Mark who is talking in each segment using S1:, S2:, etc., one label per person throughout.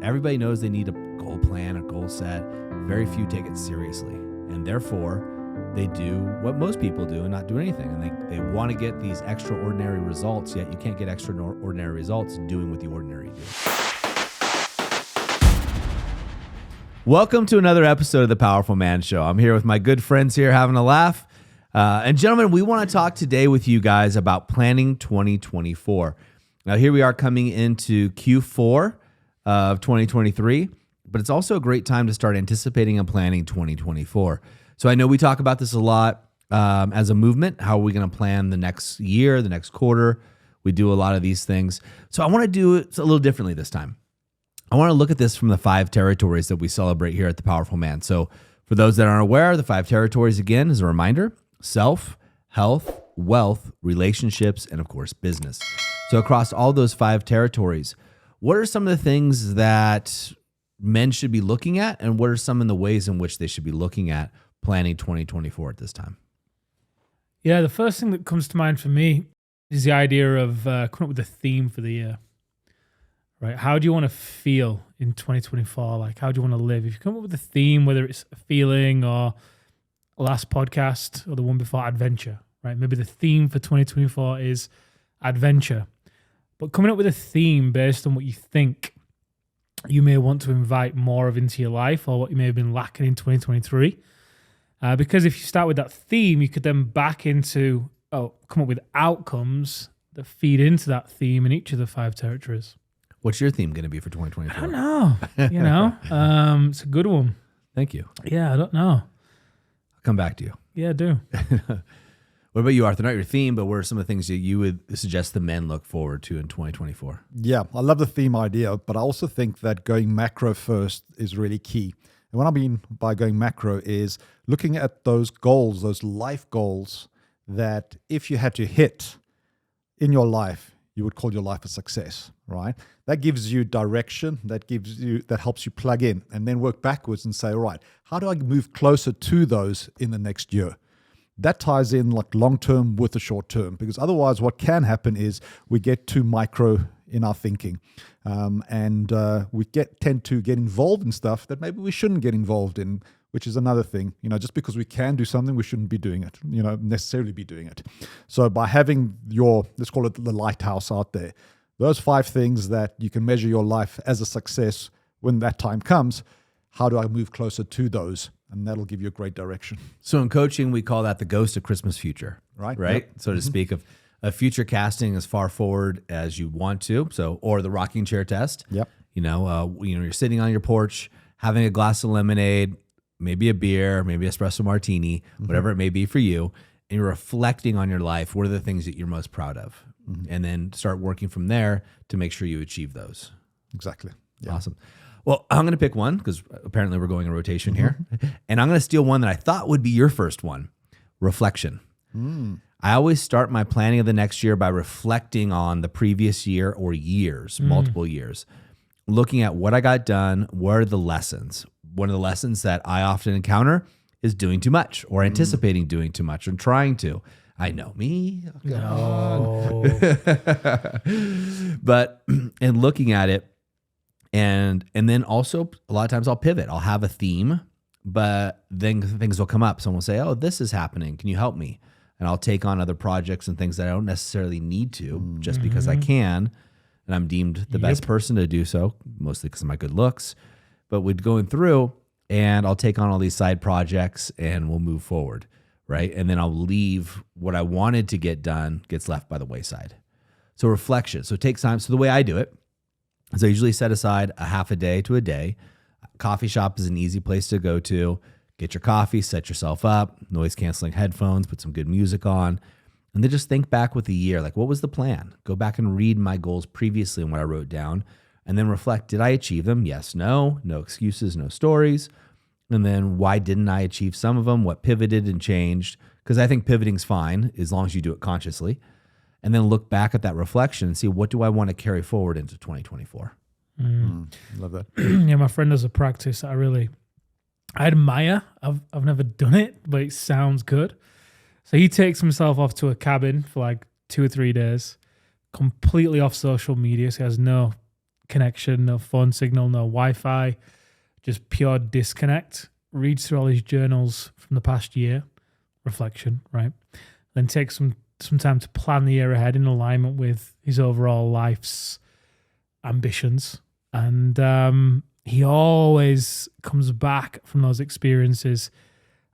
S1: Everybody knows they need a goal plan, a goal set. Very few take it seriously. And therefore, they do what most people do and not do anything. And they want to get these extraordinary results, yet you can't get extraordinary results doing what the ordinary do. Welcome to another episode of The Powerful Man Show. I'm here with my good friends here having a laugh. And gentlemen, we want to talk today with you guys about planning 2024. Now, here we are coming into Q4 of 2023, but it's also a great time to start anticipating and planning 2024. So I know we talk about this a lot as a movement. How are we going to plan the next year, the next quarter? We do a lot of these things. So I want to do it a little differently this time. I want to look at this from the 5 territories that we celebrate here at The Powerful Man. So for those that aren't aware, the 5 territories, again, as a reminder: self, health, wealth, relationships, and of course, business. So across all those 5 territories, what are some of the things that men should be looking at, and what are some of the ways in which they should be looking at planning 2024 at this time?
S2: Yeah, the first thing that comes to mind for me is the idea of coming up with a theme for the year. Right? How do you want to feel in 2024? Like, how do you want to live? If you come up with a theme, whether it's a feeling or last podcast or the one before, adventure, right? Maybe the theme for 2024 is adventure. But coming up with a theme based on what you think you may want to invite more of into your life, or what you may have been lacking in 2023. Because if you start with that theme, you could then back into, come up with outcomes that feed into that theme in each of the 5 territories.
S1: What's your theme going to be for 2024?
S2: I don't know. It's a good one.
S1: Thank you.
S2: Yeah, I don't know.
S1: I'll come back to you.
S2: Yeah, I do.
S1: What about you, Arthur? Not your theme, but what are some of the things that you would suggest the men look forward to in 2024?
S3: Yeah, I love the theme idea, but I also think that going macro first is really key. And what I mean by going macro is looking at those goals, those life goals that if you had to hit in your life, you would call your life a success, right? That gives you direction, that helps you plug in, and then work backwards and say, all right, how do I move closer to those in the next year? That ties in like long-term with the short-term, because otherwise what can happen is we get too micro in our thinking, and we tend to get involved in stuff that maybe we shouldn't get involved in, which is another thing. Just because we can do something, we shouldn't be doing it, necessarily be doing it. So by having let's call it the lighthouse out there, those 5 things that you can measure your life as a success when that time comes, how do I move closer to those? And that'll give you a great direction.
S1: So in coaching, we call that the ghost of Christmas future, right?
S3: Yep.
S1: So to speak, of future casting as far forward as you want to. So, or the rocking chair test.
S3: Yep.
S1: You're sitting on your porch, having a glass of lemonade, maybe a beer, maybe espresso martini, whatever it may be for you, and you're reflecting on your life. What are the things that you're most proud of? And then start working from there to make sure you achieve those.
S3: Exactly. Yeah.
S1: Awesome. Well, I'm going to pick one because apparently we're going in rotation here. And I'm going to steal one that I thought would be your first one: reflection. I always start my planning of the next year by reflecting on the previous year or years, multiple years, looking at what I got done. What are the lessons? One of the lessons that I often encounter is doing too much, or anticipating doing too much, or trying to. I know me.
S2: No.
S1: But in looking at it, and then also a lot of times I'll pivot. I'll have a theme, but then things will come up. Someone will say, "Oh, this is happening. Can you help me?" And I'll take on other projects and things that I don't necessarily need to, just because I can, and I'm deemed the best person to do so, mostly because of my good looks. But we're going through, and I'll take on all these side projects, and we'll move forward, right? And then I'll leave what I wanted to get done gets left by the wayside. So reflection. So it takes time. So the way I do it is I usually set aside a half a day to a day. Coffee shop is an easy place to go to. Get your coffee, set yourself up, noise canceling headphones, put some good music on, and then just think back with the year. Like, what was the plan? Go back and read my goals previously and what I wrote down, and then reflect. Did I achieve them? Yes, no excuses, no stories. And then why didn't I achieve some of them? What pivoted and changed? Because I think pivoting's fine as long as you do it consciously. And then look back at that reflection and see, what do I want to carry forward into 2024?
S3: Love that.
S2: Yeah, my friend does a practice that I admire. I've never done it, but it sounds good. So he takes himself off to a cabin for like 2 or 3 days, completely off social media. So he has no connection, no phone signal, no Wi-Fi, just pure disconnect. Reads through all his journals from the past year, reflection, right? Then takes some time to plan the year ahead in alignment with his overall life's ambitions. And he always comes back from those experiences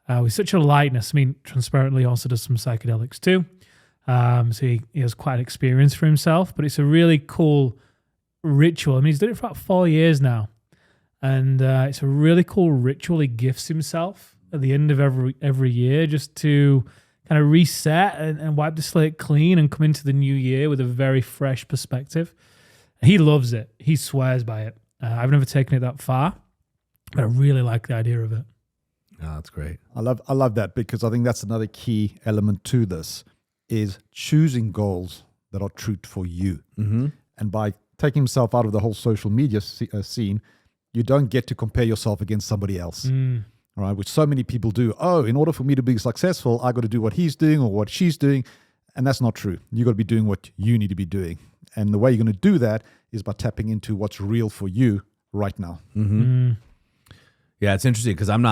S2: with such a lightness. I mean, transparently also does some psychedelics too. So he has quite an experience for himself, but it's a really cool ritual. I mean, he's done it for about 4 years now. And it's a really cool ritual he gifts himself at the end of every year, just to kind of reset and wipe the slate clean and come into the new year with a very fresh perspective. He loves it. He swears by it. I've never taken it that far, but I really like the idea of it.
S1: Oh, that's great.
S3: I love that, because I think that's another key element to this is choosing goals that are true for you.
S1: Mm-hmm.
S3: And by taking himself out of the whole social media scene, you don't get to compare yourself against somebody else. All right, which so many people do. Oh, in order for me to be successful, I got to do what he's doing or what she's doing. And that's not true. You got to be doing what you need to be doing. And the way you're going to do that is by tapping into what's real for you right now.
S1: Mm-hmm. Yeah, it's interesting because I'm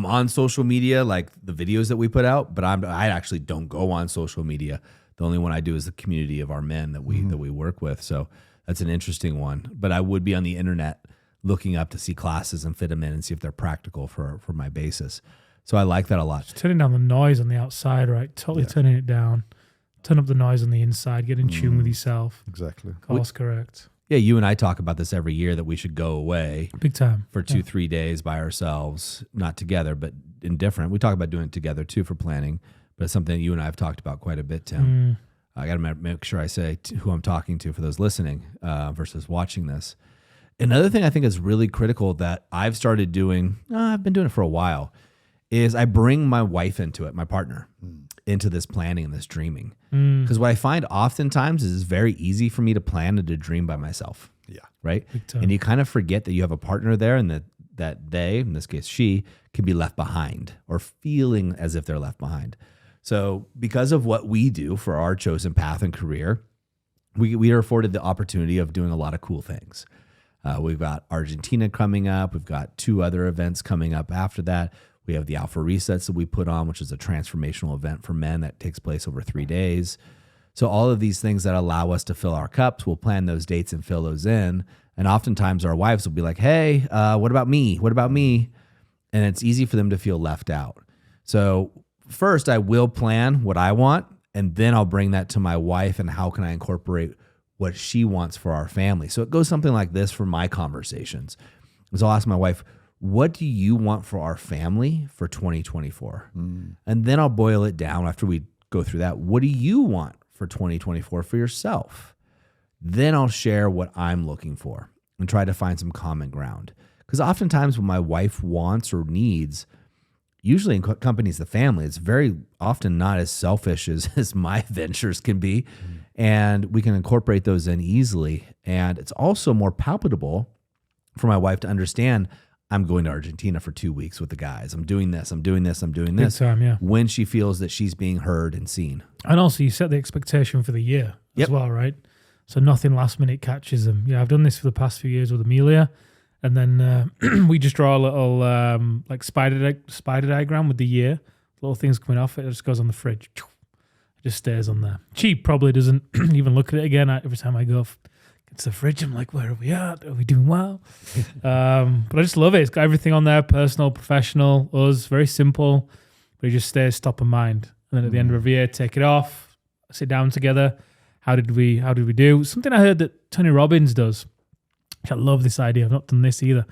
S1: on social media, like the videos that we put out, but I actually don't go on social media. The only one I do is the community of our men that we work with. So that's an interesting one. But I would be on the internet looking up to see classes and fit them in and see if they're practical for my basis. So I like that a lot.
S2: Just turning down the noise on the outside, right? Totally turning it down. Turn up the noise on the inside. Get in tune with yourself.
S3: Exactly.
S2: Course correct.
S1: Yeah, you and I talk about this every year that we should go away
S2: Big time.
S1: for 2-3 days by ourselves, not together, but indifferent. We talk about doing it together too for planning, but it's something that you and I have talked about quite a bit, Tim. I got to make sure I say who I'm talking to for those listening versus watching this. Another thing I think is really critical that I've started doing, I've been doing it for a while, is I bring my wife into it, my partner, into this planning and this dreaming. Because what I find oftentimes is it's very easy for me to plan and to dream by myself.
S3: Yeah.
S1: Right? And you kind of forget that you have a partner there and that they, in this case she, can be left behind or feeling as if they're left behind. So because of what we do for our chosen path and career, we are afforded the opportunity of doing a lot of cool things. We've got Argentina coming up. We've got 2 other events coming up after that. We have the Alpha Resets that we put on, which is a transformational event for men that takes place over 3 days. So all of these things that allow us to fill our cups, we'll plan those dates and fill those in. And oftentimes our wives will be like, hey, what about me? What about me? And it's easy for them to feel left out. So first I will plan what I want, and then I'll bring that to my wife and how can I incorporate what she wants for our family. So it goes something like this for my conversations. So I'll ask my wife, what do you want for our family for 2024? And then I'll boil it down after we go through that. What do you want for 2024 for yourself? Then I'll share what I'm looking for and try to find some common ground. Because oftentimes what my wife wants or needs, usually in companies, the family, it's very often not as selfish as my ventures can be. And we can incorporate those in easily. And it's also more palpable for my wife to understand, I'm going to Argentina for 2 weeks with the guys. I'm doing this, I'm doing this, I'm doing this.
S2: Big time, yeah.
S1: When she feels that she's being heard and seen.
S2: And also you set the expectation for the year as well, right? So nothing last minute catches them. Yeah, I've done this for the past few years with Amelia. And then we just draw a little like spider diagram with the year. Little things coming off it. It just goes on the fridge. It just stays on there. She probably doesn't even look at it again. Every time I go to the fridge, I'm like, where are we at? Are we doing well? But I just love it. It's got everything on there, personal, professional, us, very simple. But it just stays top of mind. And then at the end of every year, take it off, sit down together. How did we do? Something I heard that Tony Robbins does. I love this idea. I've not done this either,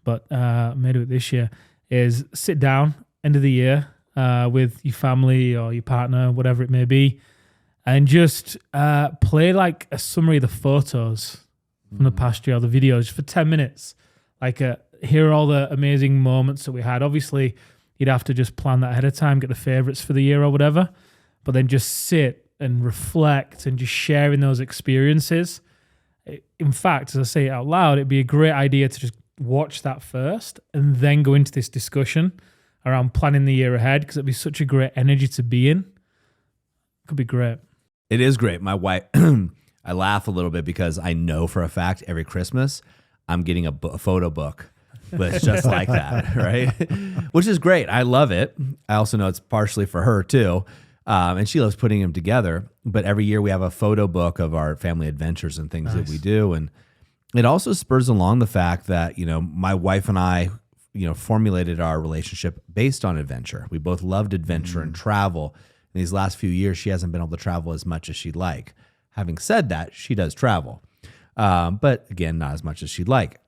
S2: but made it this year, is sit down end of the year with your family or your partner, whatever it may be, and just play like a summary of the photos from the past year or the videos for 10 minutes. Like here are all the amazing moments that we had. Obviously, you'd have to just plan that ahead of time, get the favorites for the year or whatever, but then just sit and reflect and just sharing those experiences. In fact, as I say it out loud, it'd be a great idea to just watch that first and then go into this discussion around planning the year ahead, because it'd be such a great energy to be in. Could be great.
S1: It is great. My wife, I laugh a little bit because I know for a fact every Christmas I'm getting a photo book that's just like that, right? Which is great. I love it. I also know it's partially for her too. And she loves putting them together. But every year we have a photo book of our family adventures and things that we do. And it also spurs along the fact that, my wife and I, formulated our relationship based on adventure. We both loved adventure and travel. In these last few years, she hasn't been able to travel as much as she'd like. Having said that, she does travel. But again, not as much as she'd like.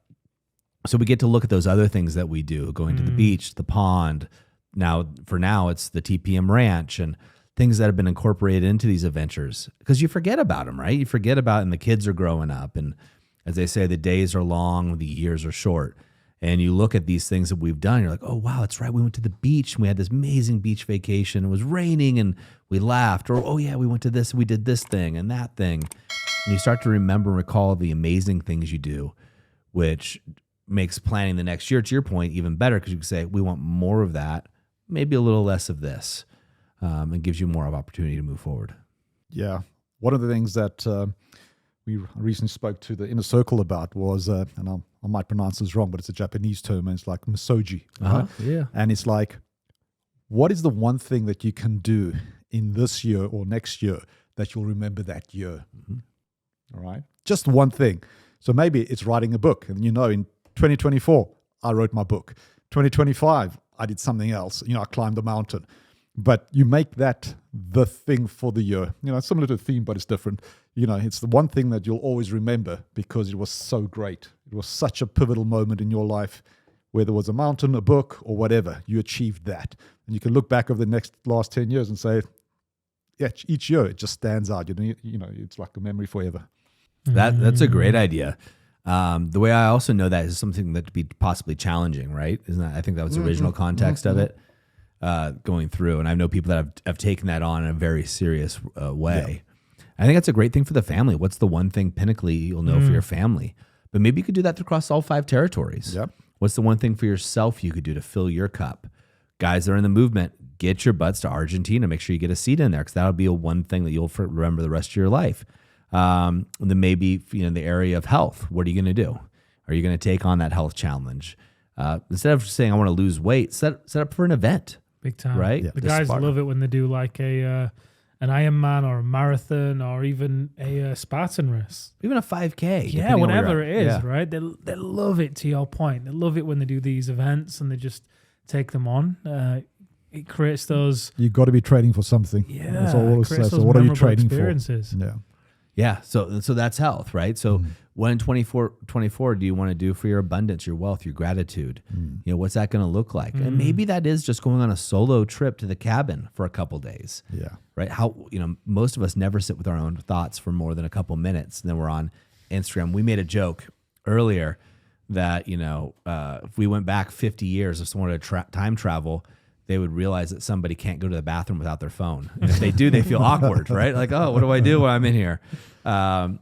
S1: So we get to look at those other things that we do, going to the beach, the pond. Now, it's the TPM ranch and things that have been incorporated into these adventures because you forget about them, right? You forget about, and the kids are growing up. And as they say, the days are long, the years are short. And you look at these things that we've done, you're like, oh, wow, that's right. We went to the beach and we had this amazing beach vacation. It was raining and we laughed. Or, oh, yeah, we went to this, we did this thing and that thing. And you start to remember and recall the amazing things you do, which makes planning the next year, to your point, even better because you can say, we want more of that, maybe a little less of this, and gives you more of opportunity to move forward.
S3: Yeah. One of the things that we recently spoke to the inner circle about was, and I might pronounce this wrong, but it's a Japanese term, and it's like misogi. Right?
S1: Yeah.
S3: And it's like, what is the one thing that you can do in this year or next year that you'll remember that year? All right? Just one thing. So maybe it's writing a book. And in 2024, I wrote my book. 2025, I did something else. I climbed a mountain. But you make that the thing for the year. It's similar to a theme, but it's different. It's the one thing that you'll always remember because it was so great. It was such a pivotal moment in your life, whether it was a mountain, a book, or whatever. You achieved that. And you can look back over the last 10 years and say, yeah, each year it just stands out. It's like a memory forever.
S1: That's a great idea. The way I also know that is something that could be possibly challenging, right? Isn't that? I think that was the original context of it. Going through, and I know people that have taken that on in a very serious way. Yeah. I think that's a great thing for the family. What's the one thing pinnacly you'll know for your family? But maybe you could do that across all 5 territories.
S3: Yep.
S1: What's the one thing for yourself you could do to fill your cup? Guys that are in the movement, get your butts to Argentina. Make sure you get a seat in there because that'll be a one thing that you'll remember the rest of your life. And then maybe the area of health. What are you going to do? Are you going to take on that health challenge? Instead of saying I want to lose weight, set up for an event.
S2: Big time.
S1: Right?
S2: Yeah. The guys love it when they do like an Ironman or a marathon or even a Spartan race.
S1: Even a 5K.
S2: Yeah, whatever it is, right? They love it, to your point. They love it when they do these events and they just take them on. It creates those...
S3: You've got to be training for something.
S2: Yeah.
S3: That's all we'll say. So what are you training for?
S2: Yeah.
S1: Yeah, so that's health, right? So what in 24 do you want to do for your abundance, your wealth, your gratitude? What's that going to look like? And maybe that is just going on a solo trip to the cabin for a couple days.
S3: Yeah.
S1: Right? How most of us never sit with our own thoughts for more than a couple minutes, and then we're on Instagram. We made a joke earlier that if we went back 50 years, if someone were to time travel, they would realize that somebody can't go to the bathroom without their phone. And if they do, they feel awkward, right? Like, oh, what do I do when I'm in here?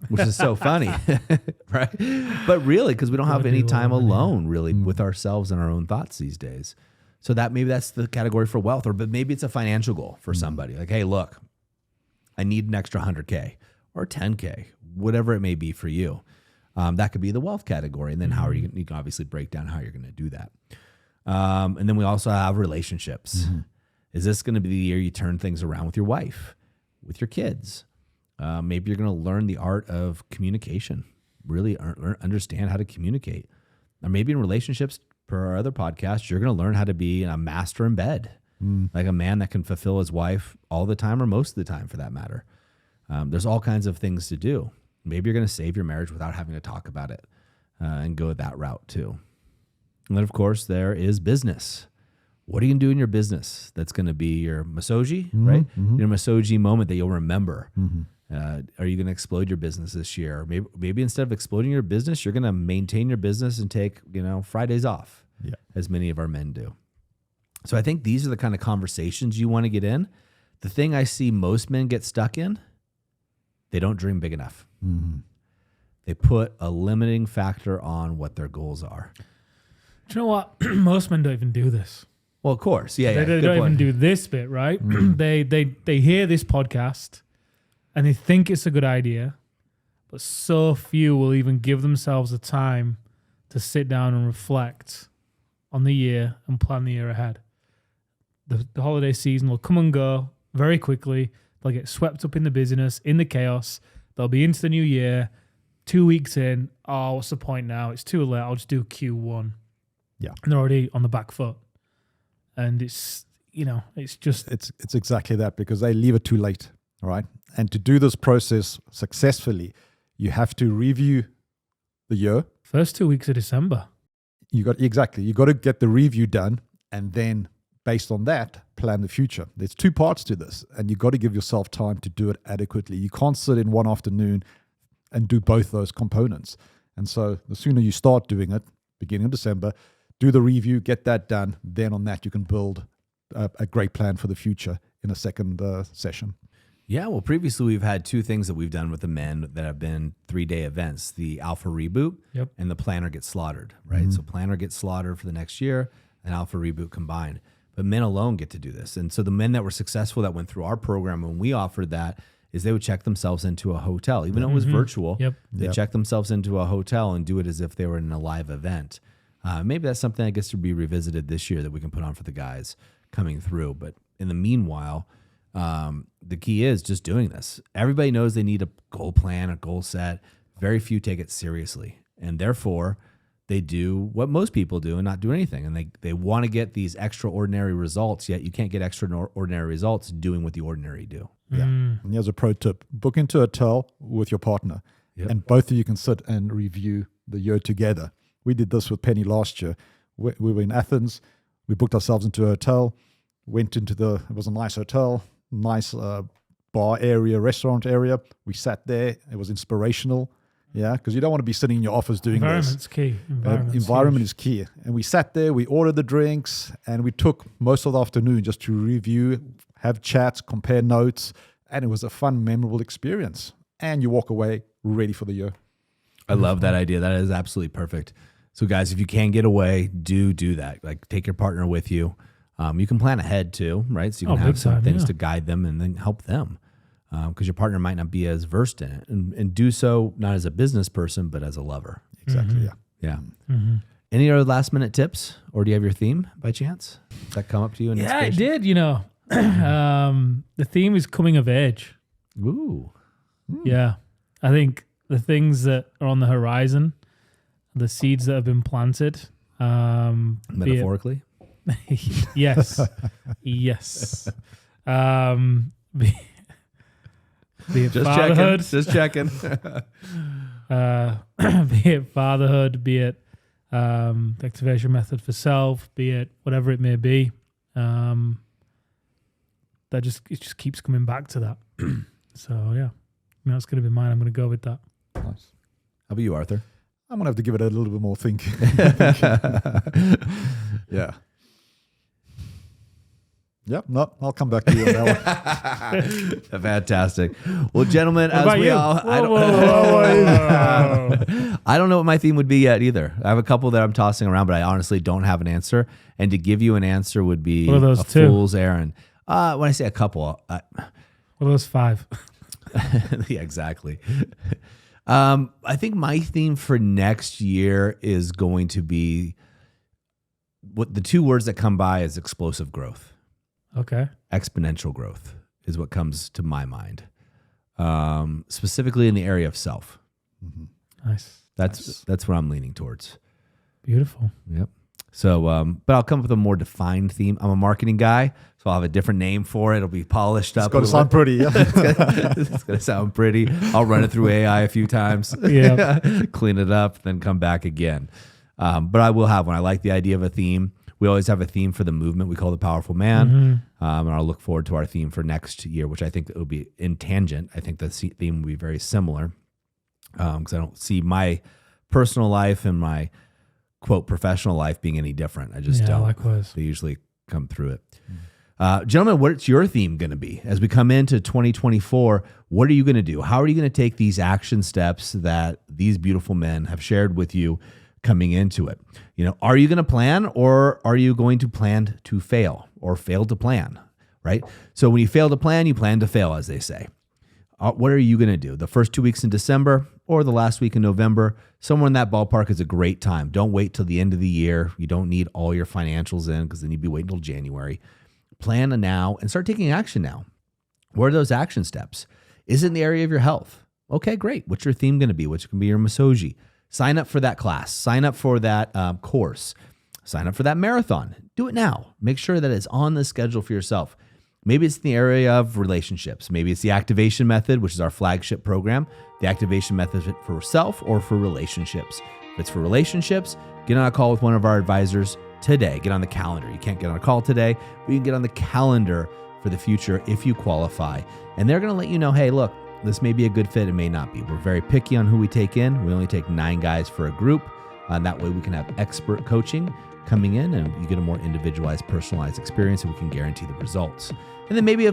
S1: Which is so funny, right? But really, because we don't have any time alone really with ourselves and our own thoughts these days. So maybe that's the category for wealth, but maybe it's a financial goal for somebody. Like, hey, look, I need an extra 100K or 10K, whatever it may be for you. That could be the wealth category. And then you can obviously break down how you're going to do that. And then we also have relationships. Is this going to be the year you turn things around with your wife, with your kids? Maybe you're going to learn the art of communication, really understand how to communicate. Or maybe in relationships, per our other podcast, you're going to learn how to be a master in bed, like a man that can fulfill his wife all the time or most of the time for that matter. There's all kinds of things to do. Maybe you're going to save your marriage without having to talk about it and go that route too. And then, of course, there is business. What are you going to do in your business that's going to be your misogi, right? Your misogi moment that you'll remember. Are you going to explode your business this year? Maybe instead of exploding your business, you're going to maintain your business and take Fridays off, as many of our men do. So I think these are the kind of conversations you want to get in. The thing I see most men get stuck in, they don't dream big enough. They put a limiting factor on what their goals are.
S2: Do you know what? Most men don't even do this.
S1: Well, of course. They
S2: don't even do this bit, right? They hear this podcast and they think it's a good idea but so few will even give themselves the time to sit down and reflect on the year and plan the year ahead. The holiday season will come and go very quickly. They'll get swept up in the busyness, in the chaos. They'll be into the new year, 2 weeks in. Oh, what's the point now? It's too late. I'll just do Q1.
S3: Yeah.
S2: And they're already on the back foot. And it's, it's just...
S3: It's exactly that, because they leave it too late, all right? And to do this process successfully, you have to review the year.
S2: First 2 weeks of December.
S3: You got to get the review done, and then based on that, plan the future. There's two parts to this, and you got to give yourself time to do it adequately. You can't sit in one afternoon and do both those components. And so the sooner you start doing it, beginning of December, do the review, get that done. Then on that, you can build a great plan for the future in a second session.
S1: Yeah, well, previously we've had two things that we've done with the men that have been 3-day events, the Alpha Reboot and the Planner Gets Slaughtered, right?
S3: Mm-hmm.
S1: So Planner Gets Slaughtered for the next year and Alpha Reboot combined. But men alone get to do this. And so the men that were successful that went through our program when we offered that is they would check themselves into a hotel. Even though it was virtual, they check themselves into a hotel and do it as if they were in a live event. Maybe that's something I guess to be revisited this year that we can put on for the guys coming through. But in the meanwhile, the key is just doing this. Everybody knows they need a goal plan, a goal set. Very few take it seriously. And therefore, they do what most people do and not do anything. And they want to get these extraordinary results, yet you can't get extraordinary results doing what the ordinary do.
S3: Yeah. And here's a pro tip. Book into a hotel with your partner, and both of you can sit and review the year together. We did this with Penny last year. We were in Athens. We booked ourselves into a hotel, went into it was a nice hotel, nice bar area, restaurant area. We sat there. It was inspirational. Yeah, because you don't want to be sitting in your office doing
S2: Environment's
S3: this.
S2: Key.
S3: Environment is key. And we sat there, we ordered the drinks, and we took most of the afternoon just to review, have chats, compare notes, and it was a fun, memorable experience. And you walk away ready for the year.
S1: I love that idea. That is absolutely perfect. So guys, if you can get away, do that. Like take your partner with you. You can plan ahead too, right? So you can have some things to guide them and then help them. Because your partner might not be as versed in it, and do so not as a business person, but as a lover.
S3: Exactly,
S1: Yeah. Any other last minute tips, or do you have your theme by chance? Does that come up to you? In
S2: I did. The theme is coming of age.
S1: Ooh.
S2: Yeah, I think the things that are on the horizon, the seeds that have been planted,
S1: metaphorically.
S2: Yes. Be it
S1: Just
S2: fatherhood.
S1: Just checking.
S2: Be it fatherhood, be it the activation method for self, be it whatever it may be. It just keeps coming back to that. So yeah, that's going to be mine. I'm going to go with that.
S3: Nice.
S1: How about you, Arthur?
S3: I'm going to have to give it a little bit more thinking. Yeah. Yep, no, I'll come back to you on that one.
S1: Fantastic. Well, gentlemen, as we all, I don't know what my theme would be yet either. I have a couple that I'm tossing around, but I honestly don't have an answer. And to give you an answer would be a fool's errand. When I say a couple,
S2: what are those 5?
S1: Yeah, exactly. I think my theme for next year is going to be what the 2 words that come by is explosive growth.
S2: Okay.
S1: Exponential growth is what comes to my mind, specifically in the area of self.
S2: Mm-hmm. Nice.
S1: That's what I'm leaning towards.
S2: Beautiful.
S1: Yep. So, but I'll come up with a more defined theme. I'm a marketing guy, so I'll have a different name for it. It'll be polished up.
S3: It's got to sound pretty. Yeah.
S1: It's going to sound pretty. I'll run it through AI a few times.
S2: Yeah.
S1: Clean it up, then come back again. But I will have one. I like the idea of a theme. We always have a theme for the movement we call the Powerful Man. And I'll look forward to our theme for next year, which I think it will be in tangent. I think the theme will be very similar because I don't see my personal life and my, quote, professional life being any different. I just don't.
S2: Likewise.
S1: They usually come through it. Gentlemen, what's your theme going to be? As we come into 2024, what are you going to do? How are you going to take these action steps that these beautiful men have shared with you coming into it? Are you going to plan, or are you going to plan to fail or fail to plan, right? So when you fail to plan, you plan to fail, as they say. What are you going to do? The first 2 weeks in December or the last week in November? Somewhere in that ballpark is a great time. Don't wait till the end of the year. You don't need all your financials in because then you'd be waiting until January. Plan now and start taking action now. What are those action steps? Is it in the area of your health? Okay, great. What's your theme going to be? What's going to be your Masoji? Sign up for that class. Sign up for that course. Sign up for that marathon. Do it now. Make sure that it's on the schedule for yourself. Maybe it's in the area of relationships. Maybe it's the activation method, which is our flagship program. The activation method for self or for relationships. If it's for relationships, get on a call with one of our advisors today. Get on the calendar. You can't get on a call today, but you can get on the calendar for the future if you qualify. And they're going to let you know, hey, look, this may be a good fit. It may not be. We're very picky on who we take in. We only take 9 guys for a group. And that way we can have expert coaching coming in and you get a more individualized, personalized experience and we can guarantee the results. And then maybe,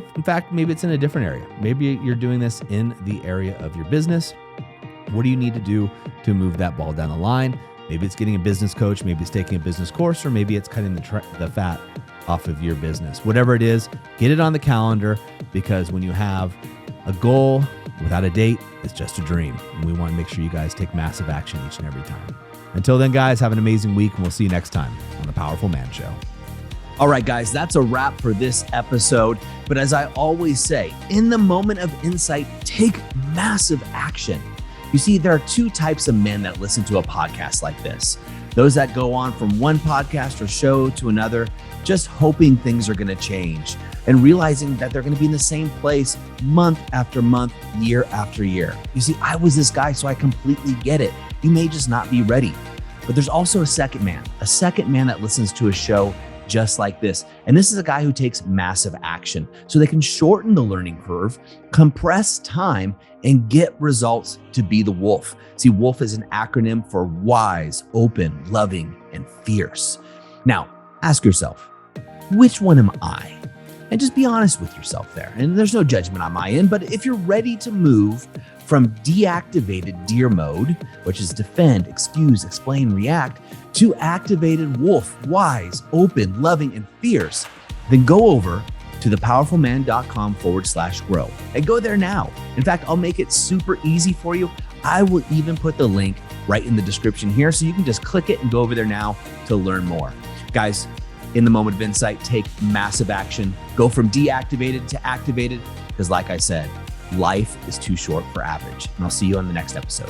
S1: maybe it's in a different area. Maybe you're doing this in the area of your business. What do you need to do to move that ball down the line? Maybe it's getting a business coach, maybe it's taking a business course, or maybe it's cutting the fat off of your business. Whatever it is, get it on the calendar because when you have a goal without a date, it's just a dream. And we want to make sure you guys take massive action each and every time. Until then, guys, have an amazing week and we'll see you next time on The Powerful Man Show.
S4: All right, guys, that's a wrap for this episode. But as I always say, in the moment of insight, take massive action. You see, there are 2 types of men that listen to a podcast like this. Those that go on from one podcast or show to another, just hoping things are going to change and realizing that they're going to be in the same place month after month, year after year. You see, I was this guy, so I completely get it. You may just not be ready. But there's also a second man that listens to a show just like this. And this is a guy who takes massive action so they can shorten the learning curve, compress time, and get results to be the wolf. See, wolf is an acronym for wise, open, loving, and fierce. Now, ask yourself, which one am I? And just be honest with yourself there. And there's no judgment on my end, but if you're ready to move from deactivated deer mode, which is defend, excuse, explain, react, to activated wolf, wise, open, loving, and fierce, then go over to thepowerfulman.com/grow and go there now. In fact, I'll make it super easy for you. I will even put the link right in the description here so you can just click it and go over there now to learn more. Guys, in the moment of insight, take massive action. Go from deactivated to activated because like I said, life is too short for average. And I'll see you on the next episode.